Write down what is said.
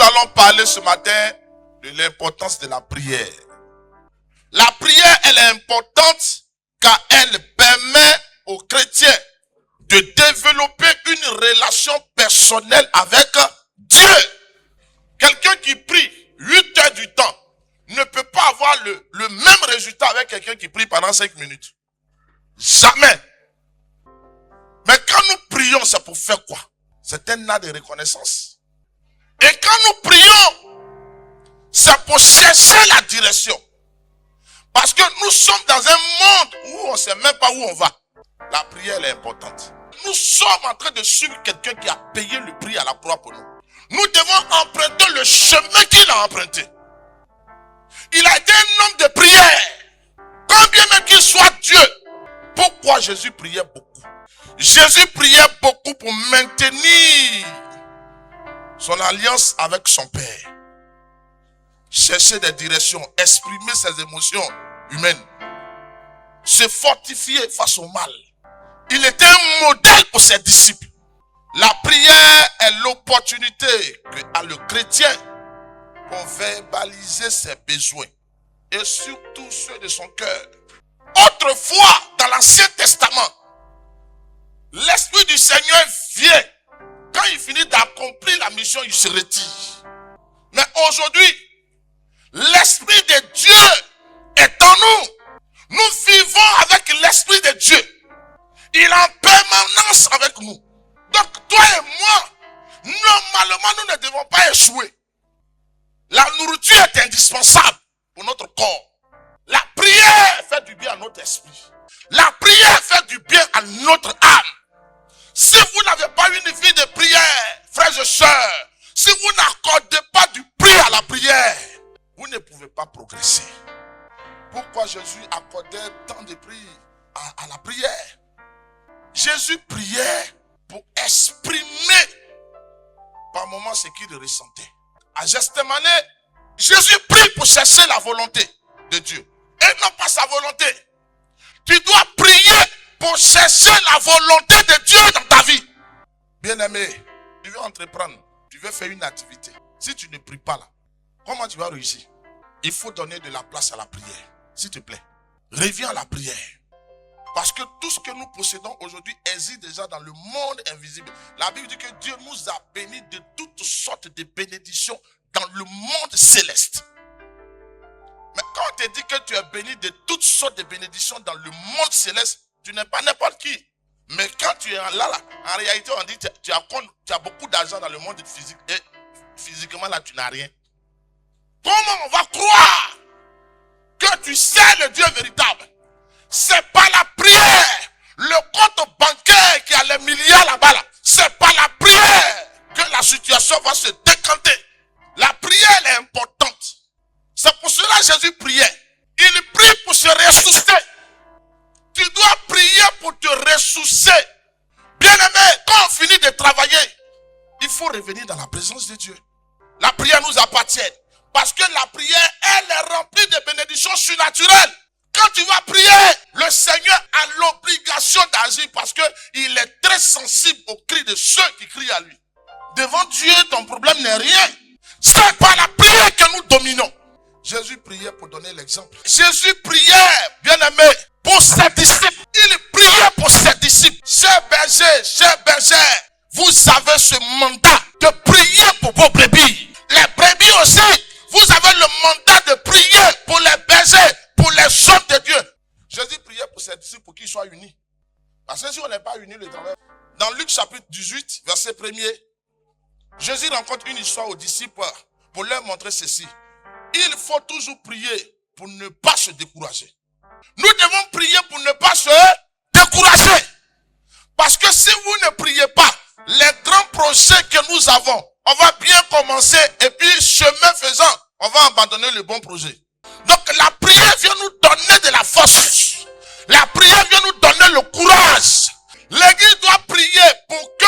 allons parler ce matin de l'importance de la prière. La prière, elle est importante car elle permet aux chrétiens de développer une relation personnelle avec Dieu. Quelqu'un qui prie 8 heures du temps ne peut pas avoir le même résultat avec quelqu'un qui prie pendant 5 minutes. Jamais. Mais quand nous prions, c'est pour faire quoi? C'est un acte de reconnaissance. Et quand nous prions, c'est pour chercher la direction. Parce que nous sommes dans un monde où on ne sait même pas où on va. La prière elle est importante. Nous sommes en train de suivre quelqu'un qui a payé le prix à la croix pour nous. Nous devons emprunter le chemin qu'il a emprunté. Il a été un homme de prière. Quand bien même qu'il soit Dieu. Pourquoi Jésus priait beaucoup? Jésus priait beaucoup pour maintenir son alliance avec son Père. Chercher des directions, exprimer ses émotions humaines. Se fortifier face au mal. Il était un modèle pour ses disciples. La prière est l'opportunité qu'a le chrétien pour verbaliser ses besoins et surtout ceux de son cœur. Autrefois, dans l'Ancien Testament, l'Esprit du Seigneur vient. Quand il finit d'accomplir la mission, il se retire. Mais aujourd'hui, l'Esprit de Dieu est en nous. Nous vivons avec l'Esprit de Dieu. Il est en permanence avec nous. Donc toi et moi, normalement nous ne devons pas échouer. La nourriture est indispensable pour notre corps. La prière fait du bien à notre esprit. La prière fait du bien à notre âme. Si vous n'avez pas une vie de prière, frères et sœurs, si vous n'accordez pas du prix à la prière, vous ne pouvez pas progresser. Pourquoi Jésus accordait tant de prix à la prière? Jésus priait pour exprimer par moments ce qu'il ressentait. À Gethsémani, Jésus prie pour chercher la volonté de Dieu et non pas sa volonté. Tu dois prier pour chercher la volonté de Dieu dans ta vie. Bien-aimé, tu veux entreprendre, tu veux faire une activité. Si tu ne pries pas là, comment tu vas réussir? Il faut donner de la place à la prière. S'il te plaît, reviens à la prière. Parce que tout ce que nous possédons aujourd'hui existe déjà dans le monde invisible. La Bible dit que Dieu nous a bénis de toutes sortes de bénédictions dans le monde céleste. Mais quand on te dit que tu es béni de toutes sortes de bénédictions dans le monde céleste, tu n'es pas n'importe qui. Mais quand tu es là, en réalité, on dit que tu as beaucoup d'argent dans le monde physique et physiquement là, tu n'as rien. Comment on va croire que tu sais le Dieu véritable? C'est pas la prière, le compte bancaire qui a les milliards là-bas là. C'est pas la prière que la situation va se décanter. La prière est importante. C'est pour cela que Jésus priait. Il prie pour se ressourcer. Tu dois prier pour te ressourcer. Bien-aimé, quand on finit de travailler, il faut revenir dans la présence de Dieu. La prière nous appartient. Parce que la prière, elle est remplie de bénédictions surnaturelles. Quand tu vas prier, le Seigneur a l'obligation d'agir parce qu'il est très sensible aux cris de ceux qui crient à lui. Devant Dieu, ton problème n'est rien. C'est par la prière que nous dominons. Jésus priait pour donner l'exemple. Jésus priait, bien-aimé, pour ses disciples. Il priait pour ses disciples. Chers bergers, vous avez ce mandat de prier pour vos brebis. Les brebis aussi, vous avez le mandat de prier pour les bergers, pour les hommes de Dieu. Jésus priait pour ses disciples pour qu'ils soient unis. Parce que si on n'est pas unis, le travail. Dans Luc chapitre 18, verset 1er, Jésus rencontre une histoire aux disciples pour leur montrer ceci. Il faut toujours prier pour ne pas se décourager. Nous devons prier pour ne pas se décourager. Parce que si vous ne priez pas, les grands projets que nous avons, on va bien commencer et puis chemin faisant, on va abandonner le bon projet. Donc la prière vient nous donner de la force. La prière vient nous donner le courage. L'Église doit prier pour que